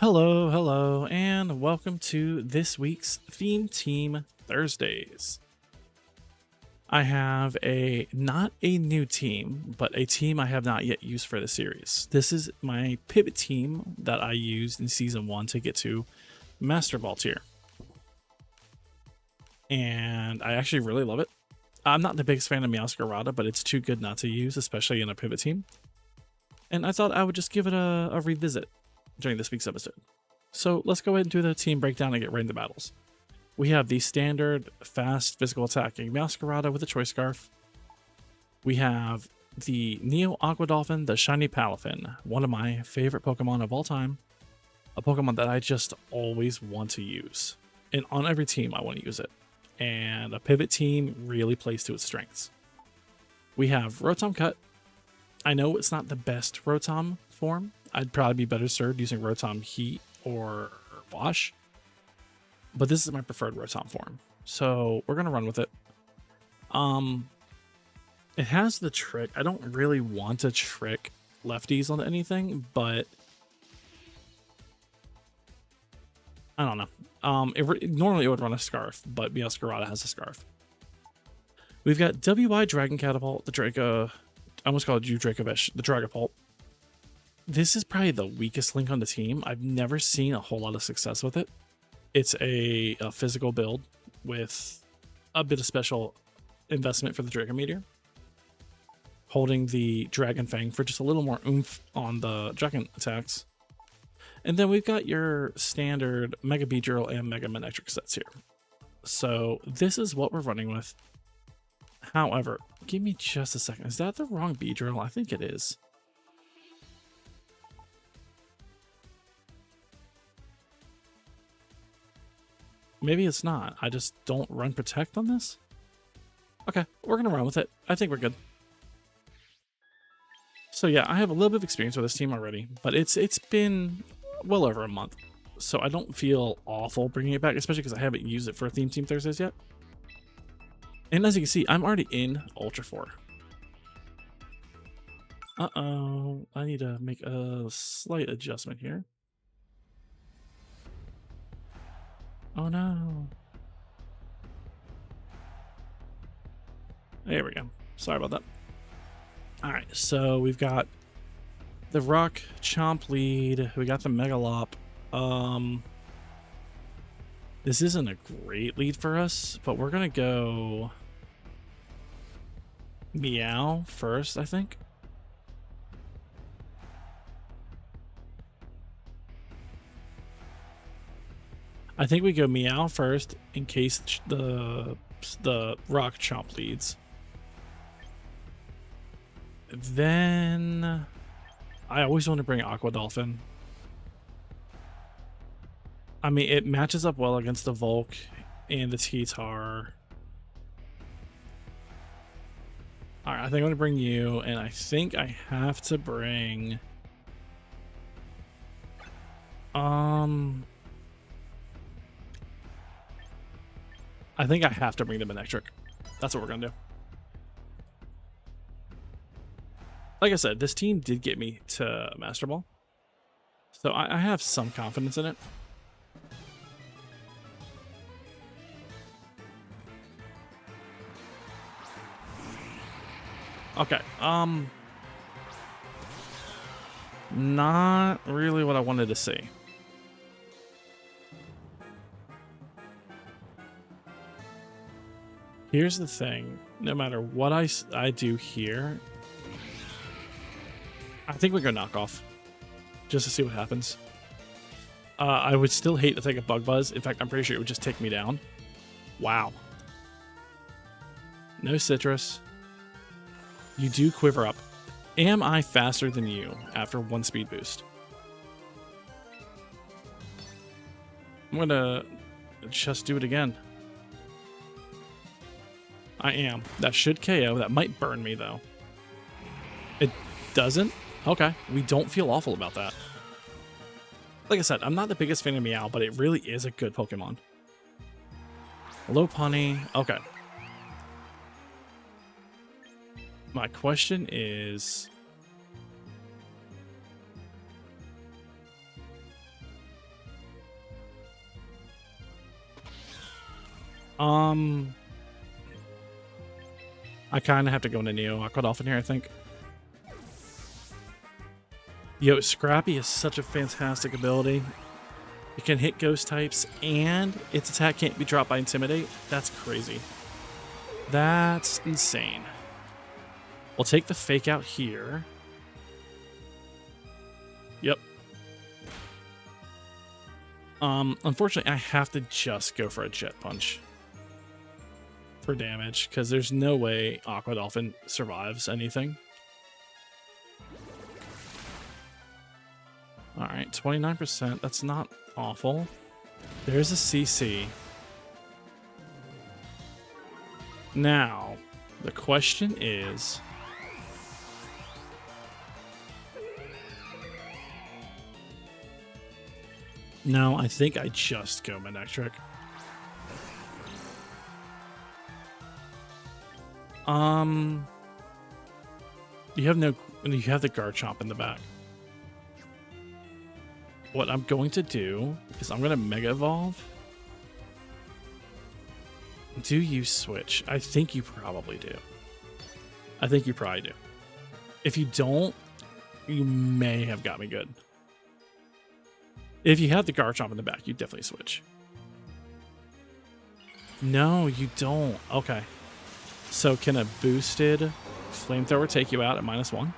Hello, hello, and welcome to this week's Theme Team Thursdays. I have not a new team, but a team I have not yet used for the series. This is my pivot team that I used in Season 1 to get to Master Ball tier. And I actually really love it. I'm not the biggest fan of Meowscarada, but it's too good not to use, especially in a pivot team. And I thought I would just give it a revisit during this week's episode. So let's go ahead and do the team breakdown and get right into battles. We have the standard fast physical attacking Meowscarada with a Choice Scarf. We have the Neo Aqua Dolphin, the Shiny Palafin, one of my favorite Pokemon of all time. A Pokemon that I just always want to use. And on every team, I want to use it. And a pivot team really plays to its strengths. We have Rotom Cut. I know it's not the best Rotom form. I'd probably be better served using Rotom Heat or Wash. But this is my preferred Rotom form. So we're going to run with it. It has the trick. I don't really want to trick lefties on anything, but I don't know. Normally it would run a Scarf, but Meowscarada has a Scarf. We've got WY Dragon Catapult, the Draco. I almost called you Dracovish, the Dragapult. This is probably the weakest link on the team. I've never seen a whole lot of success with it. It's a physical build with a bit of special investment for the Draco Meteor. Holding the Dragon Fang for just a little more oomph on the dragon attacks. And then we've got your standard Mega Beedrill and Mega Manectric sets here. So this is what we're running with. However, give me just a second. Is that the wrong Beedrill? I think it is. Maybe it's not. I just don't run Protect on this? Okay, we're going to run with it. I think we're good. So yeah, I have a little bit of experience with this team already, but it's been well over a month. So I don't feel awful bringing it back, especially because I haven't used it for Theme Team Thursdays yet. And as you can see, I'm already in Ultra 4. Uh-oh, I need to make a slight adjustment here. Oh no. There we go. Sorry about that. All right, so we've got the Rock Chomp lead. We got the Megalop. This isn't a great lead for us, but we're gonna go Meow first, I think. I think we go Meow first in case the Rock Chomp leads. Then I always want to bring Aqua Dolphin. I mean, it matches up well against the Volk and the T-Tar. All right, I think I'm going to bring you, and I think I have to bring... I think I have to bring the Manectric. That's what we're going to do. Like I said, this team did get me to Master Ball. So I have some confidence in it. Okay, not really what I wanted to see. Here's the thing, no matter what I do here, I think we go knockoff, just to see what happens. I would still hate to take a Bug Buzz. In fact, I'm pretty sure it would just take me down. Wow. No Citrus. You do Quiver Up. Am I faster than you after one speed boost? I'm gonna just do it again. I am. That should KO. That might burn me, though. It doesn't? Okay. We don't feel awful about that. Like I said, I'm not the biggest fan of Meow, but it really is a good Pokemon. Lopunny. Okay. My question is... I kind of have to go into Neo Aqua Dolphin here, I think. Yo, Scrappy is such a fantastic ability. It can hit ghost types, and its attack can't be dropped by Intimidate. That's crazy. That's insane. We'll take the fake out here. Yep. Unfortunately, I have to just go for a Jet Punch for damage, because there's no way Aqua Dolphin survives anything. Alright, 29%. That's not awful. There's a CC. Now, the question is... No, I think I just go Manectric. You have the Garchomp in the back. What I'm going to do is I'm going to Mega Evolve. Do you switch? I think you probably do. I think you probably do. If you don't, you may have got me good. If you have the Garchomp in the back, you definitely switch. No, you don't. Okay. So can a boosted Flamethrower take you out at -1?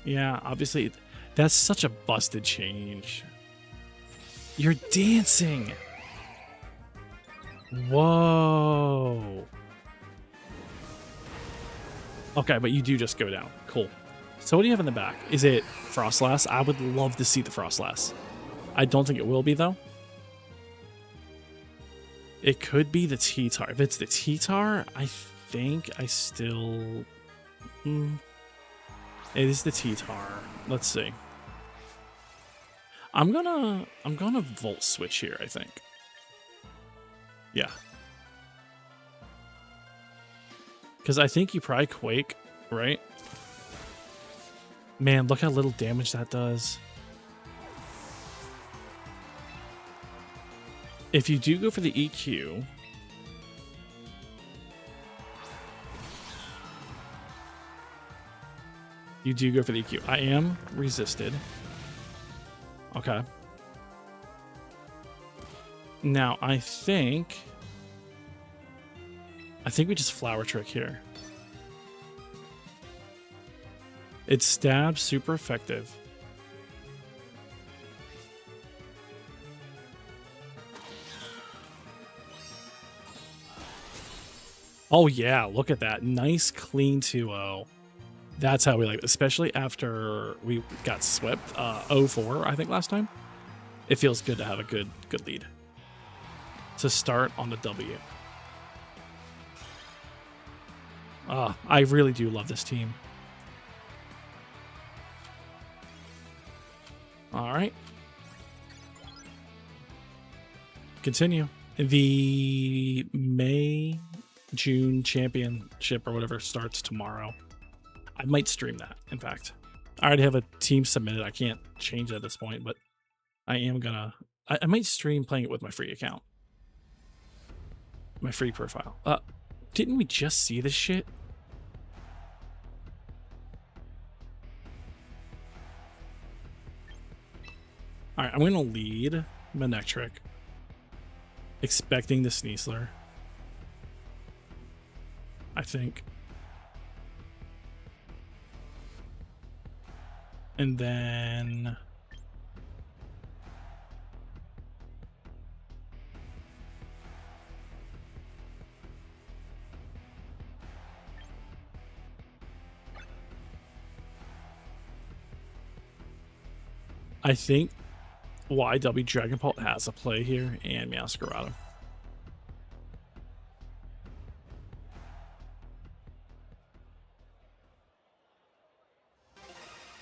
Yeah, obviously, that's such a busted change. You're dancing. Whoa. Okay, but you do just go down. Cool. So what do you have in the back? Is it Frostlass? I would love to see the Frostlass. I don't think it will be, though. It could be the T-Tar. If it's the T-Tar, I think I still... It is the T-Tar. Let's see. I'm gonna Volt Switch here, I think. Yeah. Because I think you probably Quake, right? Man, look how little damage that does. If you do go for the EQ... You do go for the EQ. I am resisted. Okay. Now, I think we just Flower Trick here. It's stab, super effective. Oh yeah, look at that. Nice clean 2-0. That's how we like it, especially after we got swept 0-4, I think, last time. It feels good to have a good lead. To start on the W. I really do love this team. All right. Continue. The May-June championship or whatever starts tomorrow. I might stream that, in fact. I already have a team submitted. I can't change it at this point, but I am gonna... I might stream playing it with my free account. My free profile. Didn't we just see this shit? Alright, I'm gonna lead Manectric. Expecting the Sneasler. I think. And then... I think YW Dragapult has a play here and Meowscarada.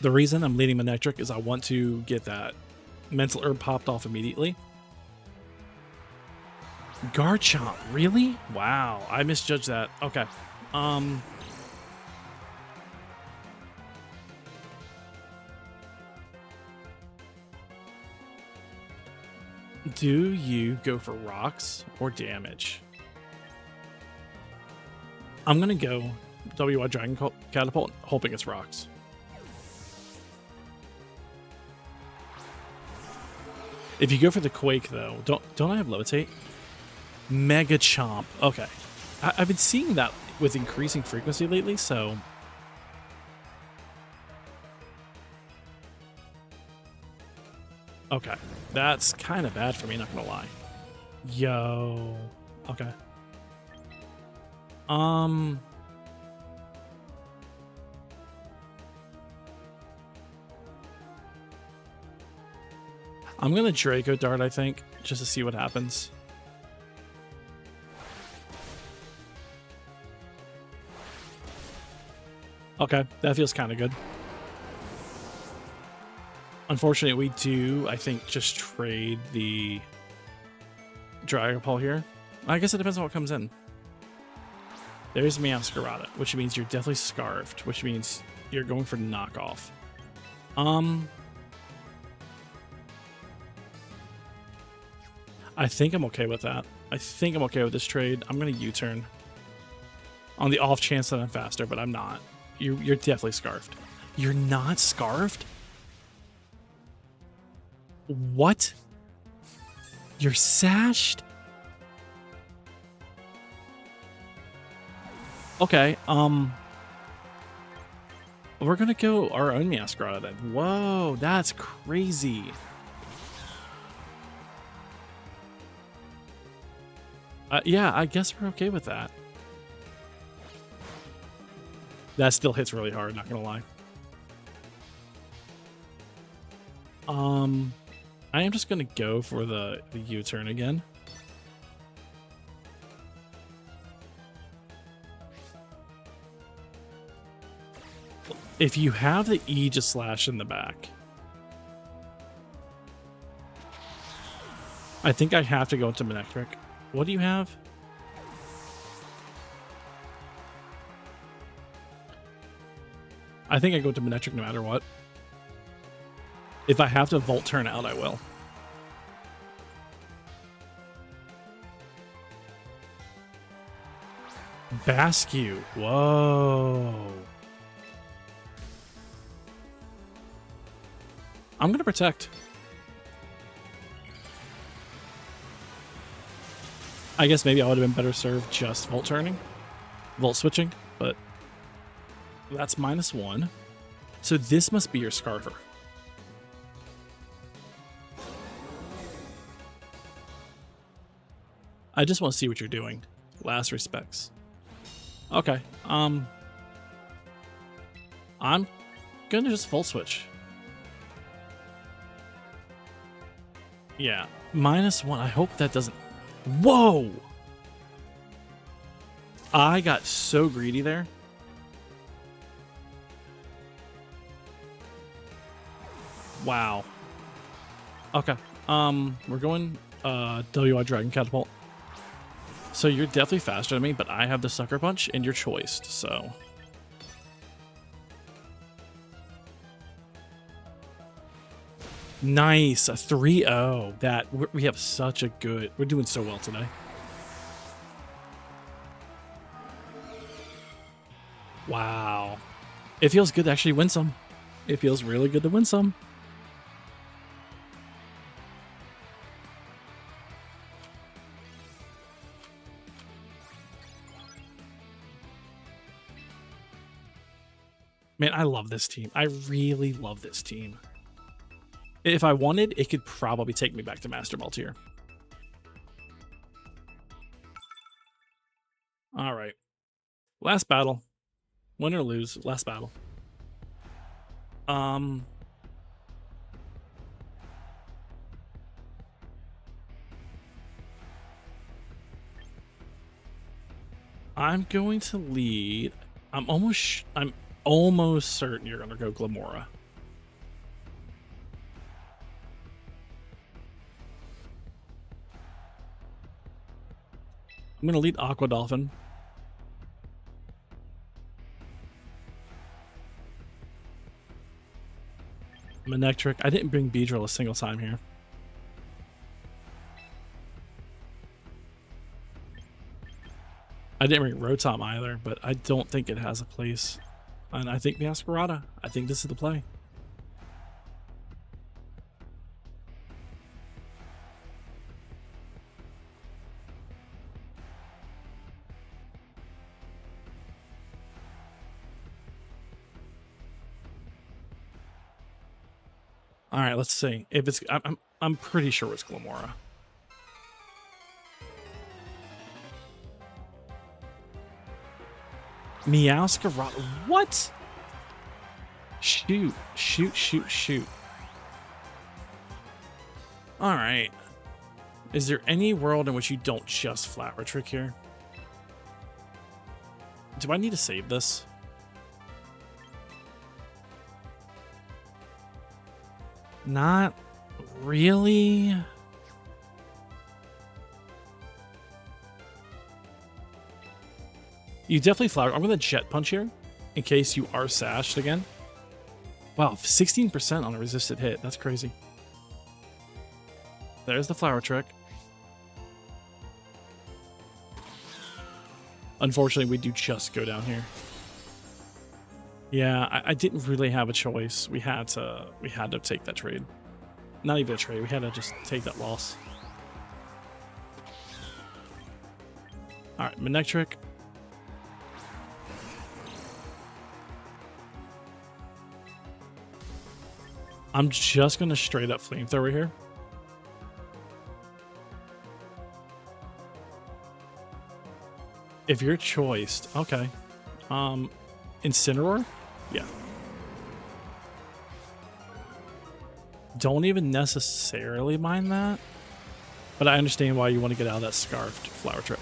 The reason I'm leading Manectric is I want to get that Mental Herb popped off immediately. Garchomp, really? Wow, I misjudged that. Okay. Do you go for rocks or damage? I'm going to go WY Dragon Catapult, hoping it's rocks. If you go for the Quake, though, don't I have Levitate? Mega Chomp. Okay. I've been seeing that with increasing frequency lately, so... Okay. That's kind of bad for me, not gonna lie. Yo. Okay. I'm gonna Draco Dart, I think, just to see what happens. Okay, that feels kind of good. Unfortunately, we do, I think, just trade the Dragapult here. I guess it depends on what comes in. There's Meowscarada, which means you're definitely Scarfed, which means you're going for knockoff. I think I'm okay with that. I think I'm okay with this trade. I'm going to U-turn on the off chance that I'm faster, but I'm not. You're definitely Scarfed. You're not Scarfed? What? You're sashed? Okay, we're gonna go our own Meowscarada then. Whoa, that's crazy. Yeah, I guess we're okay with that. That still hits really hard, not gonna lie. I am just gonna go for the U-turn again. If you have the Aegislash in the back, I think I have to go into Manectric. What do you have? I think I go to Manectric no matter what. If I have to Volt Turn out, I will. Bascue. Whoa. I'm going to Protect. I guess maybe I would have been better served just Volt Turning. Volt Switching, but that's -1. So this must be your Scarfer. I just want to see what you're doing. Last respects. Okay. I'm gonna just Volt Switch. Yeah. -1. I hope that doesn't... Whoa! I got so greedy there. Wow. Okay. We're going WI Dragon Catapult. So you're definitely faster than me, but I have the Sucker Punch and you're choiced, so... Nice, a 3-0. That we have such a good... We're doing so well today. Wow. It feels good to actually win some. It feels really good to win some. Man, I love this team. I really love this team. If I wanted, it could probably take me back to Master Ball tier. All right. Last battle. Win or lose, last battle. I'm going to lead. I'm almost certain you're going to go Glamora. I'm going to lead Aqua Dolphin. Manectric. I didn't bring Beedrill a single time here. I didn't bring Rotom either, but I don't think it has a place. And I think Meowscarada. I think this is the play. All right, let's see if it's. I'm pretty sure it's Glimmora. Meowscarada. What? Shoot! Shoot! Shoot! Shoot! All right. Is there any world in which you don't just Flower Trick here? Do I need to save this? Not really. You definitely Flower. I'm gonna Jet Punch here in case you are sashed again. Wow, 16% on a resisted hit. That's crazy. There's the Flower Trick. Unfortunately, we do just go down here. Yeah, I didn't really have a choice. We had to take that trade. Not even a trade. We had to just take that loss. All right, Manectric. I'm just gonna straight up Flamethrower here. If you're choiced, okay. Incineroar? Yeah. Don't even necessarily mind that, but I understand why you want to get out of that Scarfed Flower Trick.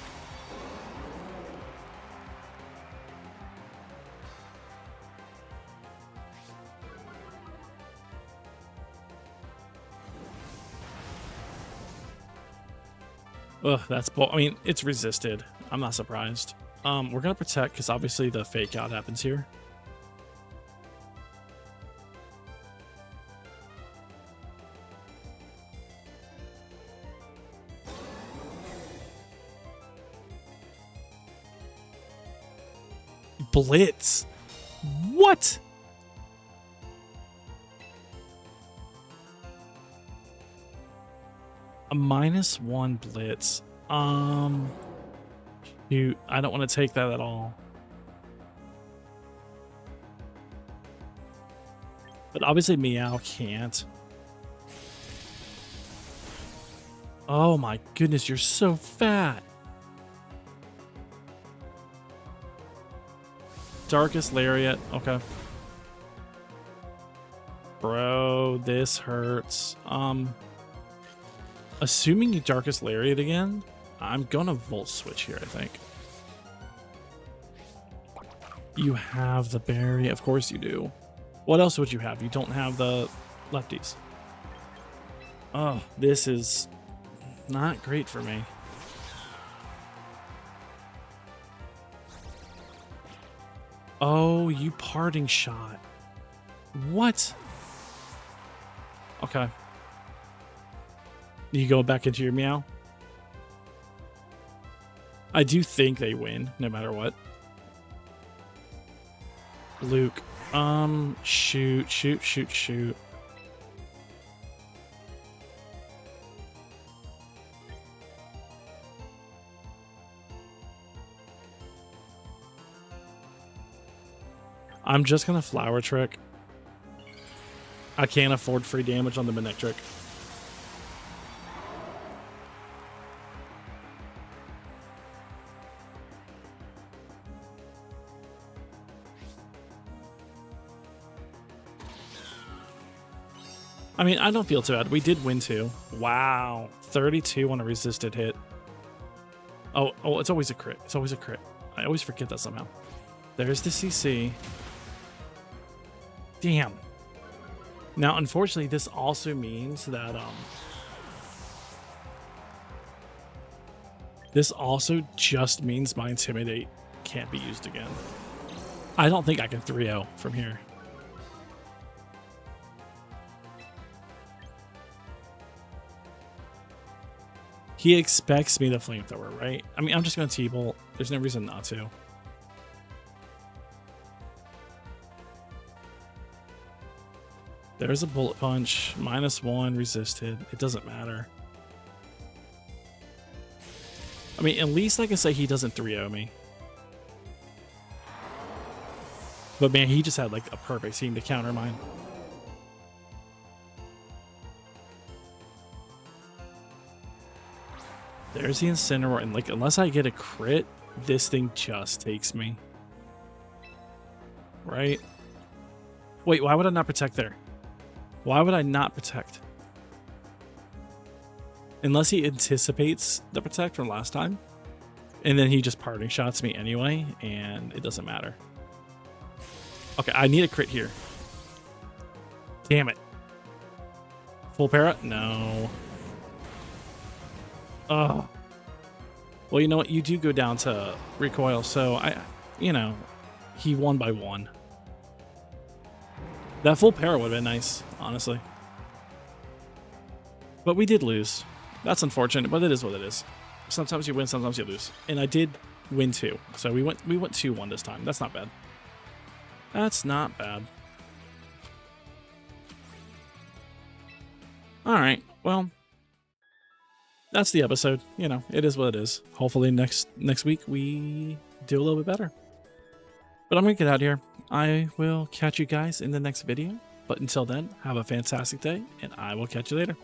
Ugh, that's bull. I mean, it's resisted. I'm not surprised. We're gonna protect because obviously the fake out happens here. Blitz. What? A -1 Blitz. Shoot, I don't want to take that at all. But obviously Meow can't. Oh my goodness, you're so fat. Darkest Lariat, okay. Bro, this hurts. Assuming you Darkest Lariat again, I'm gonna Volt Switch here, I think. You have the berry, of course you do. What else would you have? You don't have the lefties. Oh, this is not great for me. Oh, you Parting Shot. What? Okay. You go back into your Meow? I do think they win, no matter what. Luke. Shoot. I'm just gonna Flower Trick. I can't afford free damage on the Manectric. I mean, I don't feel too bad. We did win too. Wow. 32 on a resisted hit. Oh, it's always a crit. It's always a crit. I always forget that somehow. There's the CC. Damn. Now, unfortunately, this also means that this also just means my Intimidate can't be used again. I don't think I can 3-0 from here. He expects me to flamethrower, right? I mean, I'm just going to T-bolt. There's no reason not to. There's a bullet punch. -1 resisted. It doesn't matter. I mean, at least I can say he doesn't 3-0 me. But man, he just had like a perfect team to counter mine. There's the Incineroar, and like, unless I get a crit, this thing just takes me. Right? Wait, why would I not protect there? Why would I not protect? Unless he anticipates the protect from last time, and then he just parting shots me anyway, and it doesn't matter. Okay, I need a crit here. Damn it. Full para? No. Ugh. Well, you know what? You do go down to recoil, so you know, he won by 1. That full para would have been nice, honestly. But we did lose. That's unfortunate, but it is what it is. Sometimes you win, sometimes you lose. And I did win 2. So we went 2-1 this time. That's not bad. That's not bad. All right. Well, that's the episode. You know, it is what it is. Hopefully next week we do a little bit better. But I'm going to get out of here. I will catch you guys in the next video. But until then, have a fantastic day, and I will catch you later.